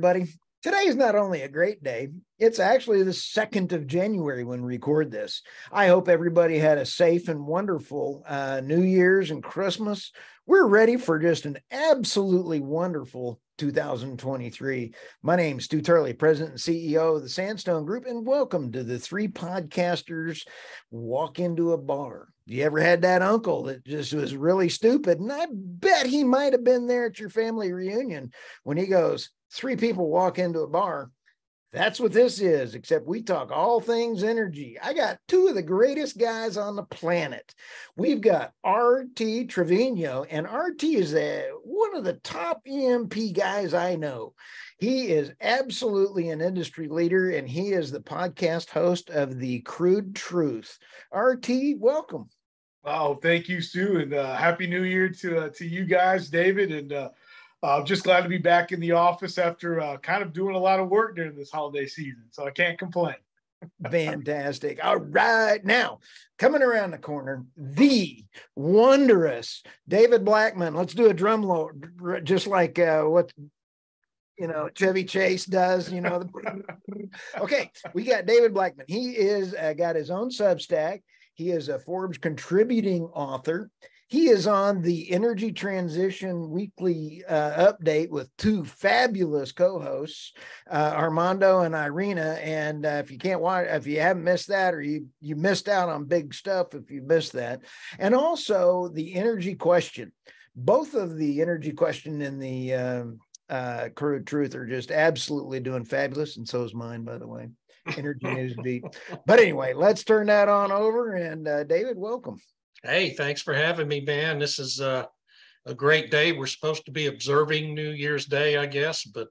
everybody. Today is not only a great day, it's actually the 2nd of January when we record this. I hope everybody had a safe and wonderful New Year's and Christmas. We're ready for just an absolutely wonderful 2023. My name's Stu Turley, President and CEO of the Sandstone Group, and welcome to the Three Podcasters Walk Into a Bar. You ever had that uncle that just was really stupid? And I bet he might have been there at your family reunion when he goes, 3 people walk into a bar. That's what this is, except we talk all things energy. I got 2 of the greatest guys on the planet. We've got Rey Trevino, and RT is one of the top EMP guys I know. He is absolutely an industry leader, and he is the podcast host of the Crude Truth. RT, welcome. Oh, thank you, Stu, and Happy New Year to you guys, David, and I'm just glad to be back in the office after kind of doing a lot of work during this holiday season, so I can't complain. Fantastic. All right. Now, coming around the corner, the wondrous David Blackmon. Let's do a drum roll, just like what Chevy Chase does, Okay, we got David Blackmon. He is got his own Substack. He is a Forbes contributing author. He is on the Energy Transition Weekly update with 2 fabulous co-hosts, Armando and Irina. And if you can't watch, if you haven't missed that, or you missed out on big stuff if you missed that. And also the Energy Question. Both of the Energy Question and the Crude Truth are just absolutely doing fabulous. And so is mine, by the way, Energy Newsbeat. But anyway, let's turn that on over. And David, welcome. Hey, thanks for having me, man. This is a great day. We're supposed to be observing New Year's Day, I guess, but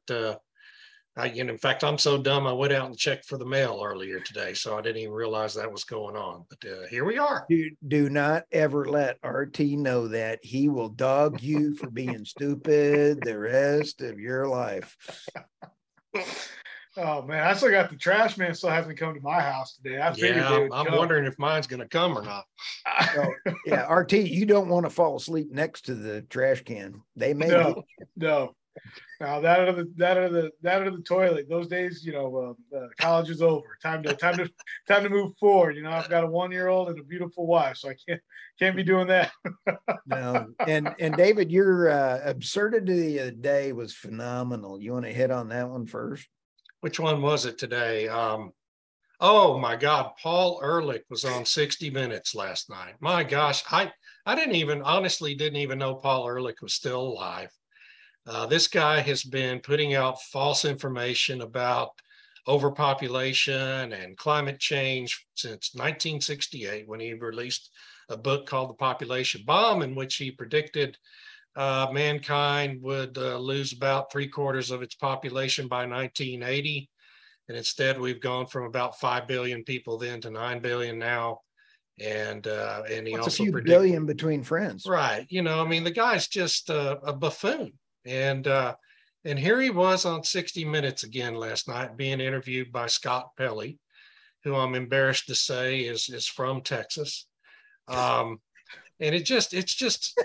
in fact, I'm so dumb, I went out and checked for the mail earlier today, so I didn't even realize that was going on. But here we are. Do not ever let RT know that. He will dog you for being stupid the rest of your life. Oh man, I still got the trash man. Still hasn't come to my house today. I'm wondering if mine's going to come or not. So, yeah, RT, you don't want to fall asleep next to the trash can. They may. No. Now that out of the toilet. Those days, college is over. Time to move forward. I've got a 1-year-old and a beautiful wife, so I can't be doing that. No, and David, your absurdity of the day was phenomenal. You want to hit on that one first? Which one was it today? Oh my God, Paul Ehrlich was on 60 Minutes last night. My gosh, I honestly didn't even know Paul Ehrlich was still alive. This guy has been putting out false information about overpopulation and climate change since 1968, when he released a book called The Population Bomb, in which he predicted mankind would lose about 3/4 of its population by 1980. And instead, we've gone from about 5 billion people then to 9 billion now. And he also a few billion between friends. Right. The guy's just a buffoon. And here he was on 60 Minutes again last night, being interviewed by Scott Pelley, who I'm embarrassed to say is from Texas. And it's just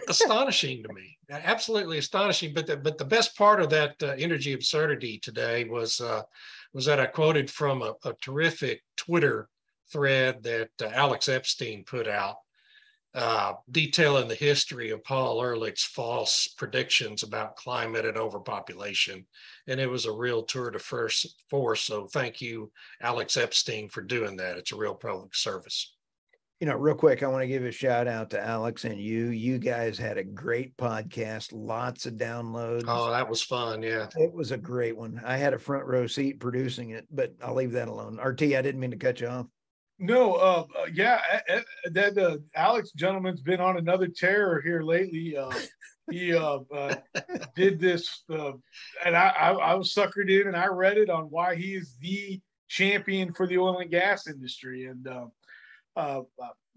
astonishing to me, absolutely astonishing. But the best part of that Energy Absurdity today was that I quoted from a terrific Twitter thread that Alex Epstein put out, detailing the history of Paul Ehrlich's false predictions about climate and overpopulation. And it was a real tour de force. So thank you, Alex Epstein, for doing that. It's a real public service. Real quick, I want to give a shout out to Alex and you. You guys had a great podcast, lots of downloads. Oh, that was fun. Yeah. It was a great one. I had a front row seat producing it, but I'll leave that alone. RT, I didn't mean to cut you off. No, that Alex gentleman's been on another tear here lately. He did this, and I was suckered in, and I read it on why he is the champion for the oil and gas industry, and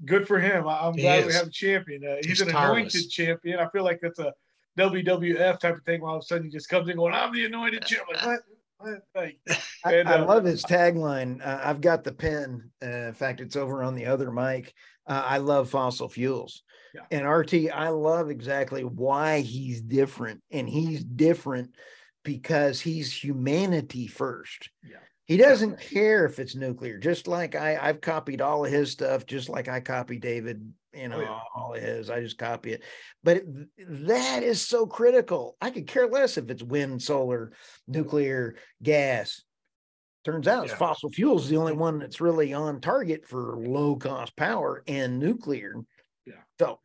good for him. I'm glad we have a champion. He's an anointed champion. I feel like that's a WWF type of thing. Where all of a sudden he just comes in going, "I'm the anointed champion." Like, what? I love his tagline. I've got the pen. In fact, it's over on the other mic. I love fossil fuels. Yeah. And RT, I love exactly why he's different. And he's different because he's humanity first. Yeah. He doesn't care if it's nuclear, just like I've copied all of his stuff, just like I copy David, all of his, I just copy it. But that is so critical. I could care less if it's wind, solar, nuclear, gas. Turns out it's fossil fuels, the only one that's really on target for low cost power, and nuclear. Yeah. So,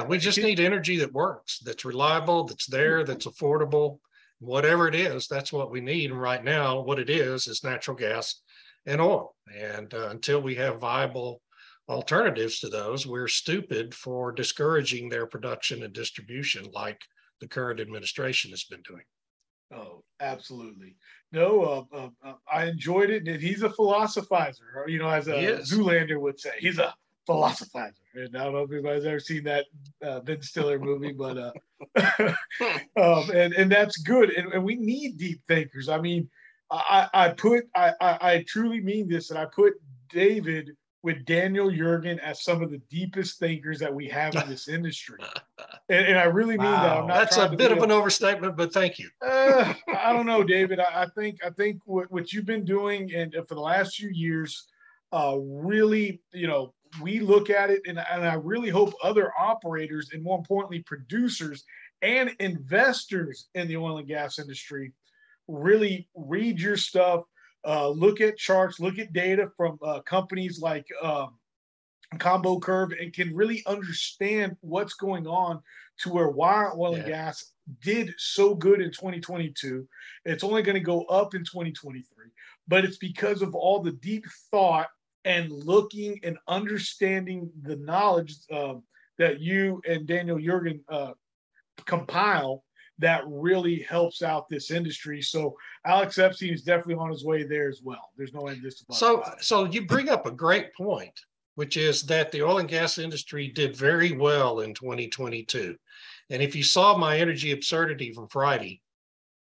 we just need energy that works, that's reliable, that's there, that's affordable. Whatever it is, that's what we need. And right now, what it is natural gas and oil. And until we have viable alternatives to those, we're stupid for discouraging their production and distribution like the current administration has been doing. Oh, absolutely. No, I enjoyed it. And he's a philosophizer, as a Zoolander would say. He's a philosophizer. And I don't know if anybody's ever seen that Ben Stiller movie, but and that's good. And we need deep thinkers. I mean, I truly mean this, and I put David with Daniel Yergin as some of the deepest thinkers that we have in this industry. And I really mean that. I'm not That's a bit of an overstatement, but thank you. I don't know, David. I think what you've been doing and for the last few years, really, we look at it, and I really hope other operators and more importantly, producers and investors in the oil and gas industry really read your stuff, look at charts, look at data from companies like Combo Curve, and can really understand what's going on to why oil and gas did so good in 2022. It's only going to go up in 2023, but it's because of all the deep thought and looking and understanding the knowledge that you and Daniel Yergin compile that really helps out this industry. So Alex Epstein is definitely on his way there as well. There's no end to this. So you bring up a great point, which is that the oil and gas industry did very well in 2022. And if you saw my Energy Absurdity from Friday,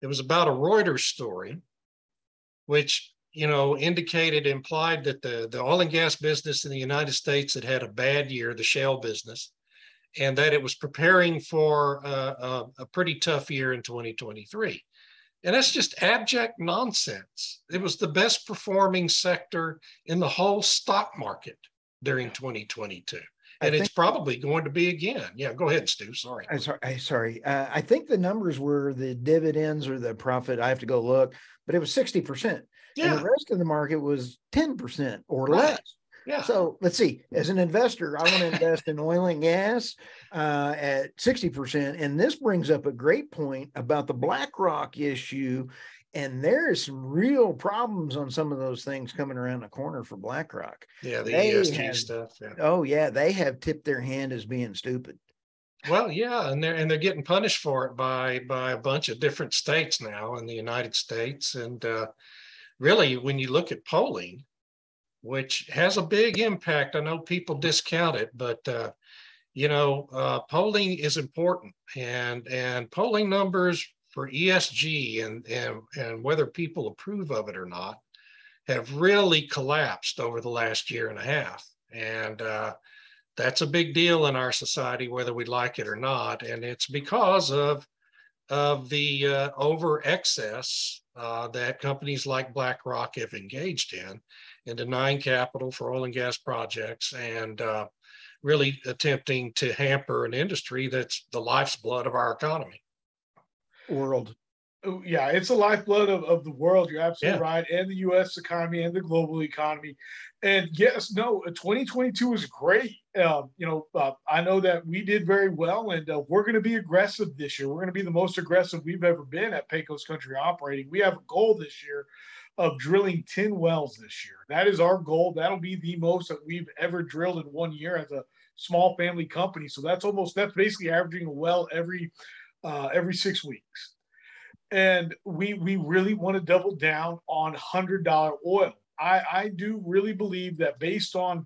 it was about a Reuters story, which implied that the oil and gas business in the United States had a bad year, the shale business, and that it was preparing for a pretty tough year in 2023. And that's just abject nonsense. It was the best performing sector in the whole stock market during 2022. And it's probably going to be again. Yeah, go ahead, Stu. Sorry. Sorry. I think the numbers were the dividends or the profit. I have to go look, but it was 60%. Yeah. And the rest of the market was 10% or less. Yeah. So let's see. As an investor, I want to invest in oil and gas at 60%. And this brings up a great point about the BlackRock issue. And there's some real problems on some of those things coming around the corner for BlackRock. Yeah, the ESG stuff. Yeah. Oh, yeah. They have tipped their hand as being stupid. Well, yeah, and they're getting punished for it by a bunch of different states now in the United States. And really, when you look at polling, which has a big impact, I know people discount it, but polling is important, and polling numbers for ESG and whether people approve of it or not have really collapsed over the last year and a half. And that's a big deal in our society, whether we like it or not. And it's because of the over excess that companies like BlackRock have engaged in denying capital for oil and gas projects and really attempting to hamper an industry that's the life's blood of our economy. World. Yeah, it's the lifeblood of the world. You're absolutely right. And the U.S. economy and the global economy. And yes, 2022 was great. I know that we did very well, and we're going to be aggressive this year. We're going to be the most aggressive we've ever been at Pecos Country Operating. We have a goal this year of drilling 10 wells this year. That is our goal. That'll be the most that we've ever drilled in 1 year as a small family company. So that's basically averaging a well every 6 weeks. And we really want to double down on $100 oil. I do really believe that based on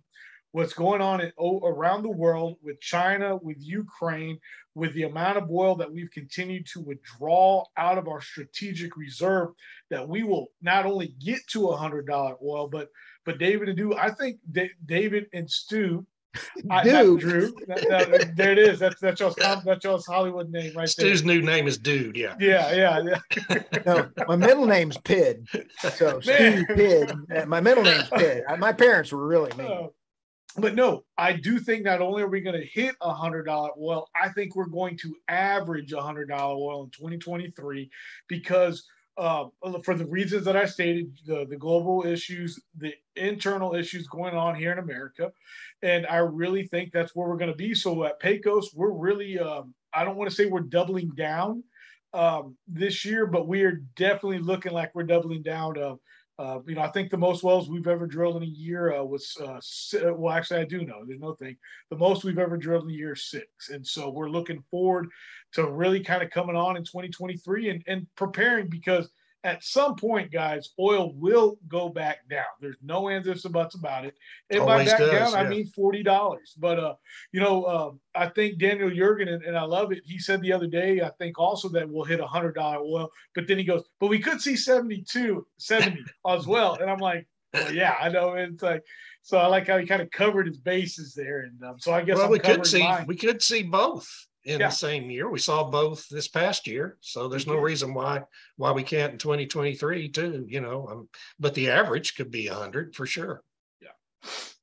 what's going on around the world with China, with Ukraine, with the amount of oil that we've continued to withdraw out of our strategic reserve, that we will not only get to $100 oil, but David and Stu, I think David and Stu Dude. Drew. There it is. That's y'all's Hollywood name right there. Stu's new name is Dude. Yeah. Yeah. No, my middle name's Pid. So Stu Pid. My middle name's Pid. My parents were really mean. But no, I do think not only are we going to hit $100 oil, I think we're going to average $100 oil in 2023 because for the reasons that I stated, the global issues, the internal issues going on here in America. And I really think that's where we're going to be. So at Pecos, we're really, I don't want to say we're doubling down this year, but we are definitely looking like we're doubling down. I think the most wells we've ever drilled in a year was, well, actually, I do know. There's no thing. The most we've ever drilled in a year is 6. And so we're looking forward to really kind of coming on in 2023 and preparing because at some point, guys, oil will go back down. There's no ands, ifs, and buts about it. And by back down, I mean $40. But, I think Daniel Yergin, and I love it, he said the other day, I think also that we'll hit $100 oil. But then he goes, but we could see 70 as well. And I'm like, well, yeah, I know. It's like, so I like how he kind of covered his bases there. And so I guess we could see both. In the same year. We saw both this past year. So there's no reason why we can't in 2023 too, but the average could be 100 for sure. Yeah.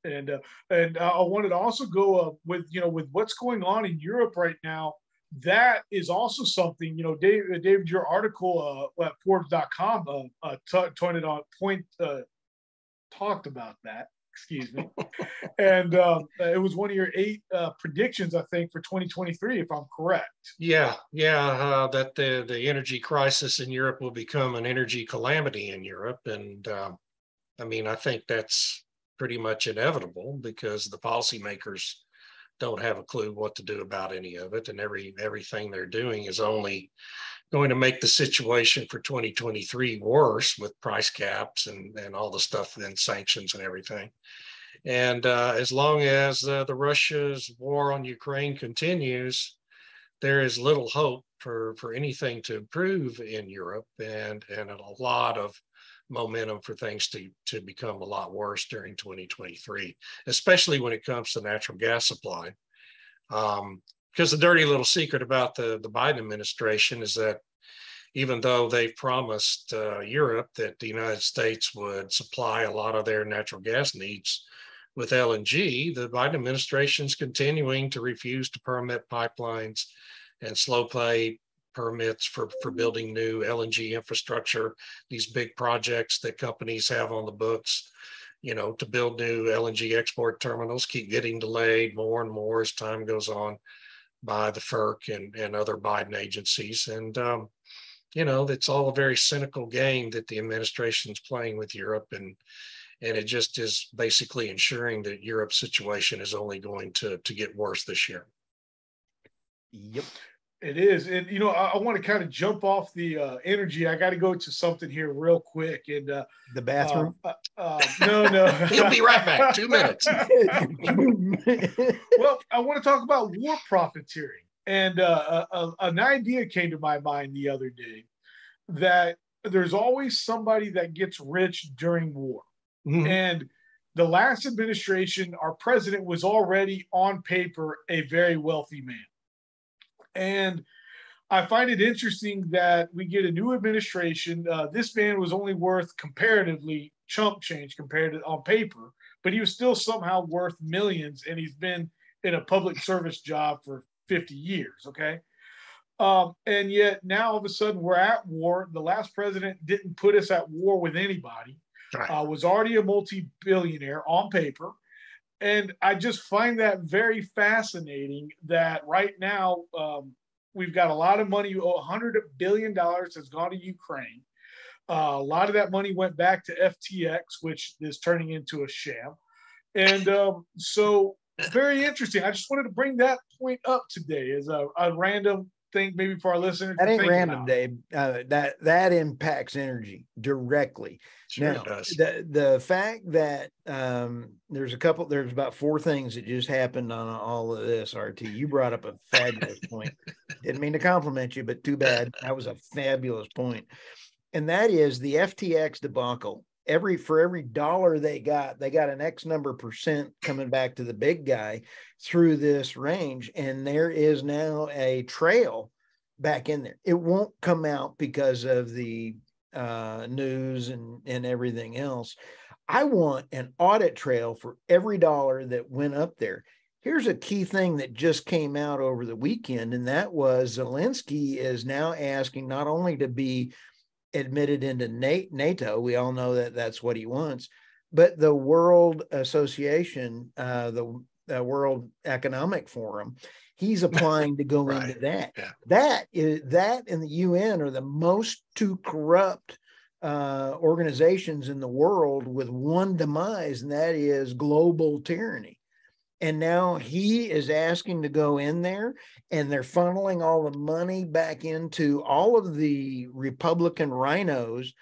And I wanted to also go with what's going on in Europe right now. That is also something, David, your article at Forbes.com talked about that. Excuse me. And it was one of your 8 predictions, I think, for 2023, if I'm correct. Yeah. That the energy crisis in Europe will become an energy calamity in Europe. And I think that's pretty much inevitable because the policymakers don't have a clue what to do about any of it. And everything they're doing is only going to make the situation for 2023 worse with price caps and all the stuff and sanctions and everything. And as long as the Russia's war on Ukraine continues, there is little hope for anything to improve in Europe and a lot of momentum for things to become a lot worse during 2023, especially when it comes to natural gas supply. Because the dirty little secret about the Biden administration is that even though they've promised Europe that the United States would supply a lot of their natural gas needs with LNG, the Biden administration is continuing to refuse to permit pipelines and slow play permits for building new LNG infrastructure, these big projects that companies have on the books, to build new LNG export terminals keep getting delayed more and more as time goes on by the FERC and other Biden agencies. And, it's all a very cynical game that the administration is playing with Europe. And it just is basically ensuring that Europe's situation is only going to get worse this year. Yep. It is. And, I want to kind of jump off the energy. I got to go to something here real quick. And the bathroom? No. He'll be right back. 2 minutes. Well, I want to talk about war profiteering. And an idea came to my mind the other day that there's always somebody that gets rich during war. Mm-hmm. And the last administration, our president was already on paper a very wealthy man. And I find it interesting that we get a new administration. This man was only worth comparatively chump change compared to on paper, but he was still somehow worth millions. And he's been in a public service job for 50 years. Okay. And yet now all of a sudden we're at war. The last president didn't put us at war with anybody, was already a multi-billionaire on paper. And I just find that very fascinating that right now we've got a lot of money, $100 billion has gone to Ukraine. A lot of that money went back to FTX, which is turning into a sham. And so very interesting. I just wanted to bring that point up today as a random thing maybe for our listeners. That ain't random, Dave. That impacts energy directly. Sure now, it does. The fact that there's about 4 things that just happened on all of this, RT. You brought up a fabulous point. Didn't mean to compliment you, but too bad. That was a fabulous point. And that is the FTX debacle for every dollar they got an X number percent coming back to the big guy through this range. And there is now a trail back in there. It won't come out because of the news and everything else. I want an audit trail for every dollar that went up there. Here's a key thing that just came out over the weekend, and that was Zelensky is now asking not only to be admitted into NATO, we all know that that's what he wants, but the World Association, the World Economic Forum, he's applying to go Right. into that. Yeah. That and the UN are the most two corrupt organizations in the world with one demise, and that is global tyranny. And now he is asking to go in there, and they're funneling all the money back into all of the Republican rhinos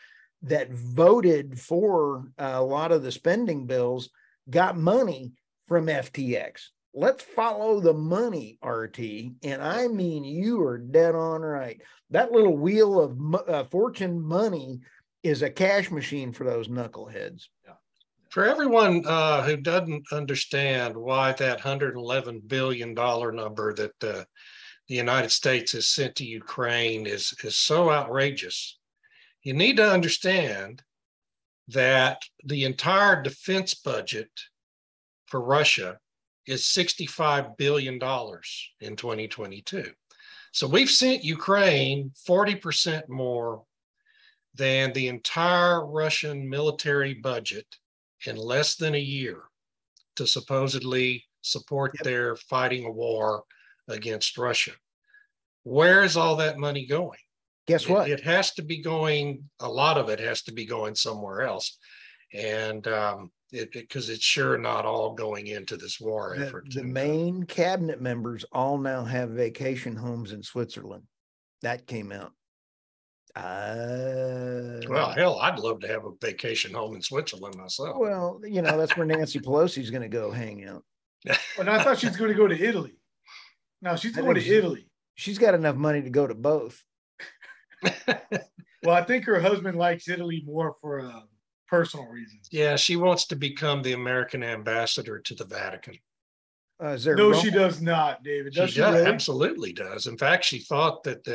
that voted for a lot of the spending bills, got money from FTX. Let's follow the money, RT. And I mean, you are dead on right. That little wheel of fortune money is a cash machine for those knuckleheads. Yeah. For everyone who doesn't understand why that $111 billion number that the United States has sent to Ukraine is so outrageous, you need to understand that the entire defense budget for Russia is $65 billion in 2022. So we've sent Ukraine 40% more than the entire Russian military budget in less than a year to supposedly support their fighting a war against Russia. Where is all that money going? Guess what? It has to be going, a lot of it has to be going somewhere else. And because it's sure not all going into this war effort. The main cabinet members all now have vacation homes in Switzerland. That came out. Well, hell, I'd love to have a vacation home in Switzerland myself. Well, you know, that's where Nancy Pelosi's going to go hang out. But I thought she's going to go to Italy. No, she's going to Italy. She's got enough money to go to both. Well, I think her husband likes Italy more for personal reasons. Yeah, she wants to become the American ambassador to the Vatican. No, she does not, David. Does she really? Absolutely does. In fact, she thought that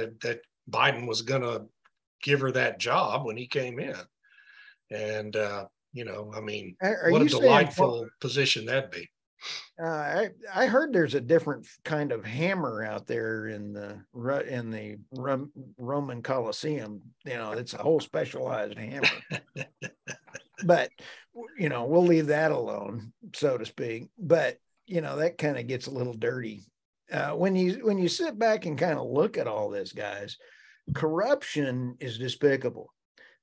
Biden was going to give her that job when he came in. And, you know, I mean, what a delightful position that'd be. I heard there's a different kind of hammer out there in the Roman Colosseum. You know, it's a whole specialized hammer. But, you know, we'll leave that alone, so to speak. But, you know, that kind of gets a little dirty. When you sit back and kind of look at all this, guys, corruption is despicable.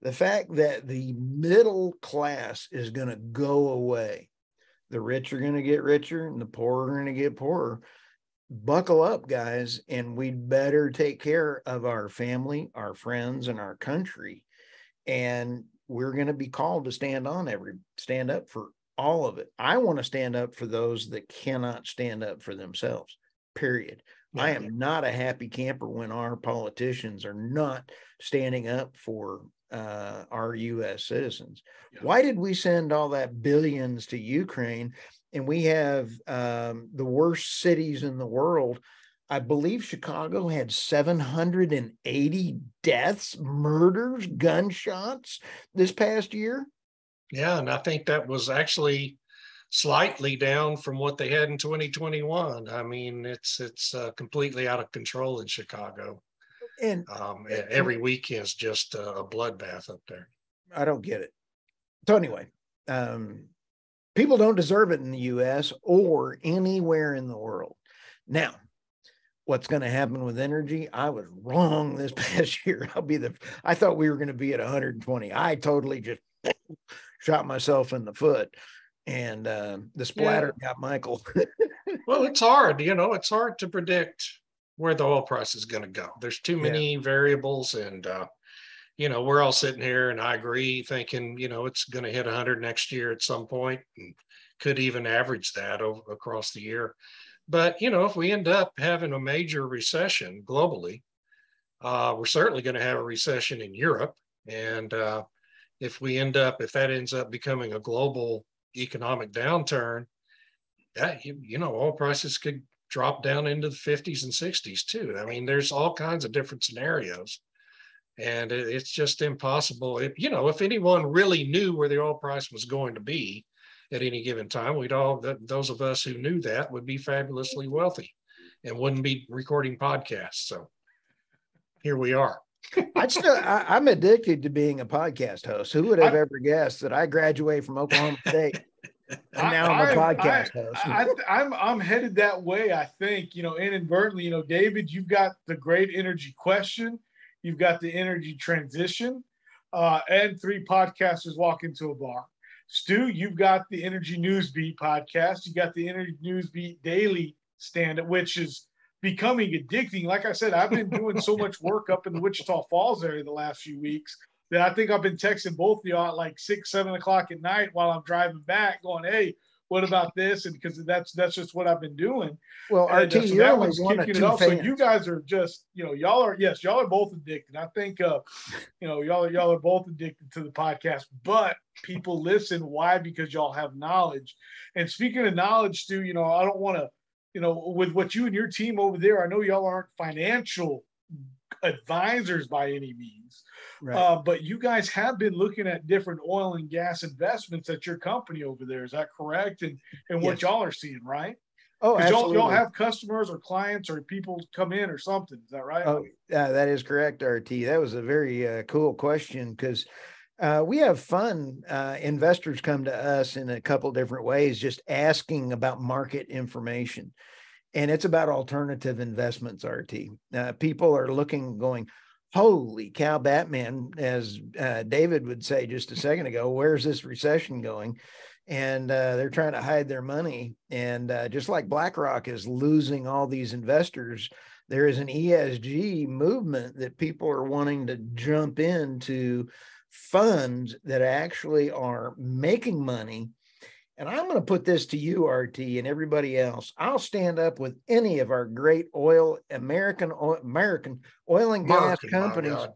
The fact that the middle class is going to go away. The rich are going to get richer and the poor are going to get poorer. Buckle up, guys, and we'd better take care of our family, our friends, and our country. And we're going to be called to stand up for all of it. I want to stand up for those that cannot stand up for themselves, period. Yeah. I am not a happy camper when our politicians are not standing up for our U.S. citizens. Yeah. Why did we send all that billions to Ukraine? And we have the worst cities in the world. I believe Chicago had 780 deaths, murders, gunshots this past year. Yeah, and I think that was actually slightly down from what they had in 2021. I mean, it's completely out of control in Chicago. And every weekend's just a bloodbath up there. I don't get it. So anyway, people don't deserve it in the U.S. or anywhere in the world. Now, what's going to happen with energy? I was wrong this past year. I thought we were going to be at 120. I totally just shot myself in the foot, and the splatter got Michael. Well, it's hard. You know, it's hard to predict where the oil price is going to go. There's too many variables, and you know, we're all sitting here, and I agree, thinking, you know, it's going to hit 100 next year at some point, and could even average that across the year. But you know, if we end up having a major recession globally, we're certainly going to have a recession in Europe, and if that ends up becoming a global economic downturn, that, oil prices could drop down into the 50s and 60s too. I mean, there's all kinds of different scenarios, and it's just impossible. If anyone really knew where the oil price was going to be at any given time, those of us who knew that would be fabulously wealthy and wouldn't be recording podcasts. So here we are. I'm addicted to being a podcast host. Who would have ever guessed that I graduated from Oklahoma State and now I'm a podcast host? I'm headed that way. I think, inadvertently, David, you've got the great energy question. You've got the energy transition, and 3 podcasters walk into a bar. Stu, you've got the Energy Newsbeat podcast. You got the Energy Newsbeat daily stand-up, which is becoming addicting. Like I said, I've been doing so much work up in the Wichita Falls area the last few weeks that I think I've been texting both of y'all at like 6, 7 o'clock at night while I'm driving back going, hey, what about this? And because that's just what I've been doing. Well, and, RT, so you're that only one's one of kicking it 2 up. fans. So you guys are just, y'all are both addicted. I think, y'all are both addicted to the podcast, but people listen. Why? Because y'all have knowledge. And speaking of knowledge, Stu, I don't want to, with what you and your team over there, I know y'all aren't financial advisors by any means, right. But you guys have been looking at different oil and gas investments at your company over there. Is that correct? And what y'all are seeing, right? Oh, absolutely. Y'all have customers or clients or people come in or something. Is that right? Oh, that is correct, RT. That was a very cool question because we have fun. Investors come to us in a couple different ways, just asking about market information. And it's about alternative investments, RT. People are looking, going, holy cow, Batman, as David would say just a second ago, where's this recession going? And they're trying to hide their money. And just like BlackRock is losing all these investors, there is an ESG movement that people are wanting to jump into funds that actually are making money. And I'm going to put this to you, RT, and everybody else. I'll stand up with any of our great American oil and gas companies,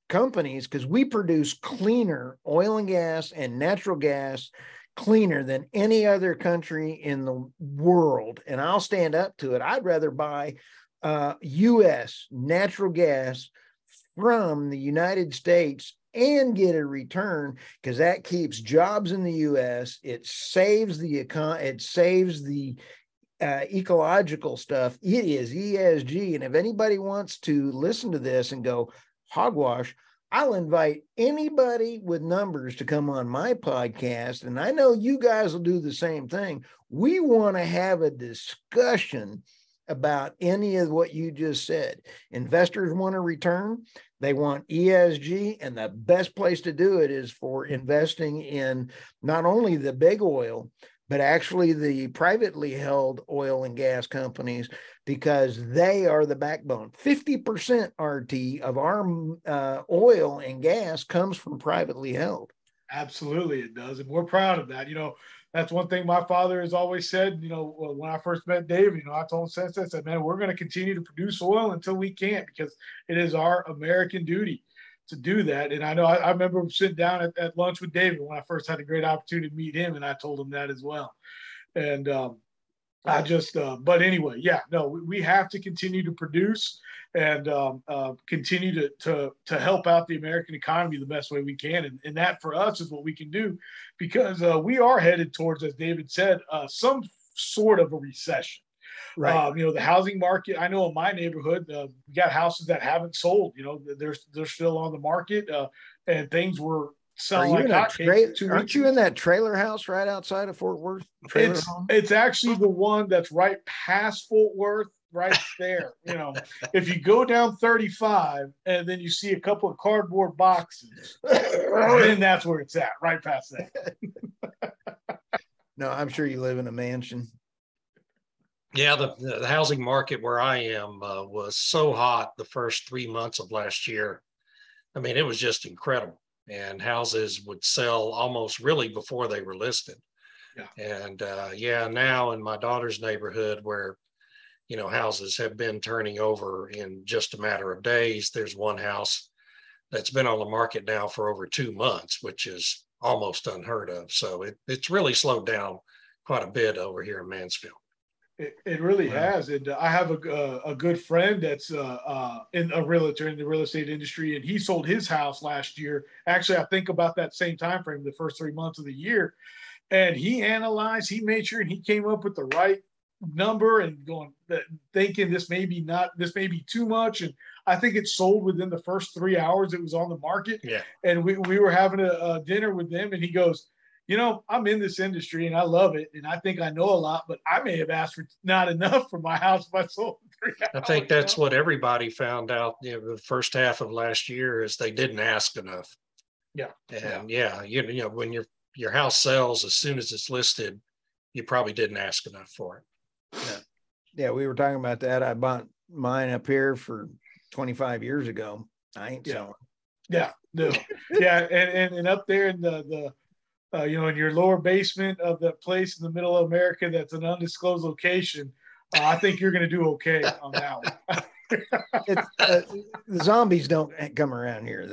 companies, because we produce cleaner oil and gas and natural gas, cleaner than any other country in the world. And I'll stand up to it. I'd rather buy U.S. natural gas from the United States and get a return, because that keeps jobs in the U.S. It saves the ecological stuff. It is ESG. And if anybody wants to listen to this and go hogwash, I'll invite anybody with numbers to come on my podcast. And I know you guys will do the same thing. We want to have a discussion about any of what you just said. Investors want a return. They want ESG, and the best place to do it is for investing in not only the big oil, but actually the privately held oil and gas companies, because they are the backbone. 50% RT of our oil and gas comes from privately held. Absolutely, it does. And we're proud of that. That's one thing my father has always said. When I first met Dave, I told him since I said, man, we're going to continue to produce oil until we can't, because it is our American duty to do that. And I know I remember sitting down at lunch with David when I first had a great opportunity to meet him, and I told him that as well. And but anyway, we have to continue to produce and continue to help out the American economy the best way we can. And that for us is what we can do, because we are headed towards, as David said, some sort of a recession. Right. The housing market, I know in my neighborhood, we got houses that haven't sold, they're still on the market, and things were selling like hotcakes. Aren't you in that trailer house right outside of Fort Worth? It's actually the one that's right past Fort Worth, right there. If you go down 35 and then you see a couple of cardboard boxes, then that's where it's at, right past that. No, I'm sure you live in a mansion. Yeah, the housing market where I am was so hot the first 3 months of last year. I mean, it was just incredible. And houses would sell almost really before they were listed. Yeah. And now in my daughter's neighborhood, where, houses have been turning over in just a matter of days, there's one house that's been on the market now for over 2 months, which is almost unheard of. So it's really slowed down quite a bit over here in Mansfield. It really has. And I have a good friend that's in a realtor in the real estate industry, and he sold his house last year. Actually, I think about that same time frame, the first 3 months of the year. And he analyzed, he made sure, and he came up with the right number and thinking this may be too much. And I think it sold within the first 3 hours it was on the market. Yeah. And we were having a dinner with them, and he goes, you know, I'm in this industry and I love it, and I think I know a lot, but I may have asked for not enough for my house if I sold in 3 hours. I think that's what everybody found out, the first half of last year, is they didn't ask enough. Yeah. And you know, when your house sells, as soon as it's listed, you probably didn't ask enough for it. Yeah, we were talking about that. I bought mine up here for 25 years ago. I ain't selling. Yeah, no. Yeah, and up there in the you know, in your lower basement of that place in the middle of America that's an undisclosed location, I think you're going to do okay on that one. The zombies don't come around here.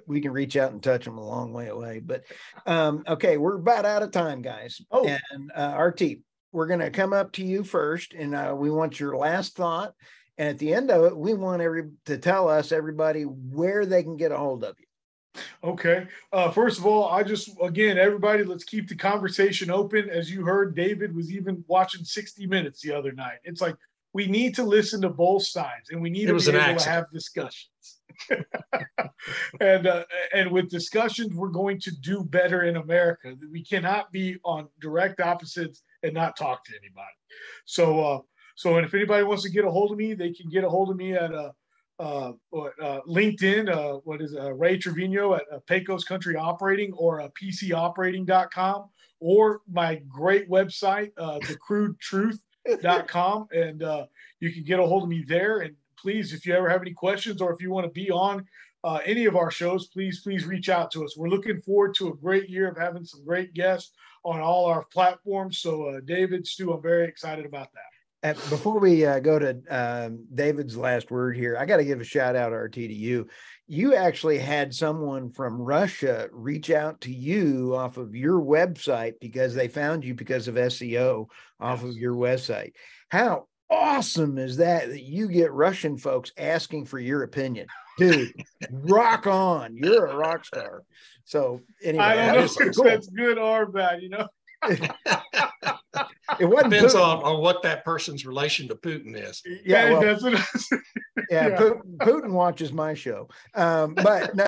We can reach out and touch them a long way away. But okay, we're about out of time, guys. Oh. And RT, we're going to come up to you first, and we want your last thought. And at the end of it, we want to tell everybody where they can get a hold of you. Okay. First of all, again, everybody, let's keep the conversation open. As you heard, David was even watching 60 Minutes the other night. It's like, we need to listen to both sides, and we need to be able to have discussions. And with discussions, we're going to do better in America. We cannot be on direct opposites and not talk to anybody. So and if anybody wants to get a hold of me, they can get a hold of me at LinkedIn, Rey Trevino at Pecos Country Operating, or PCoperating.com, or my great website, the Crude Truth.com, and you can get a hold of me there. And please, if you ever have any questions, or if you want to be on any of our shows, please reach out to us. We're looking forward to a great year of having some great guests on all our platforms. So David, Stu, I'm very excited about that. Before we go to David's last word here, I got to give a shout out, RT, to you. You actually had someone from Russia reach out to you off of your website because they found you because of SEO off of your website. How awesome is that you get Russian folks asking for your opinion? Dude, rock on. You're a rock star. So anyway, I don't know if that's good or bad, you know. It wasn't depends on what that person's relation to Putin is. Yeah, Putin watches my show. But no,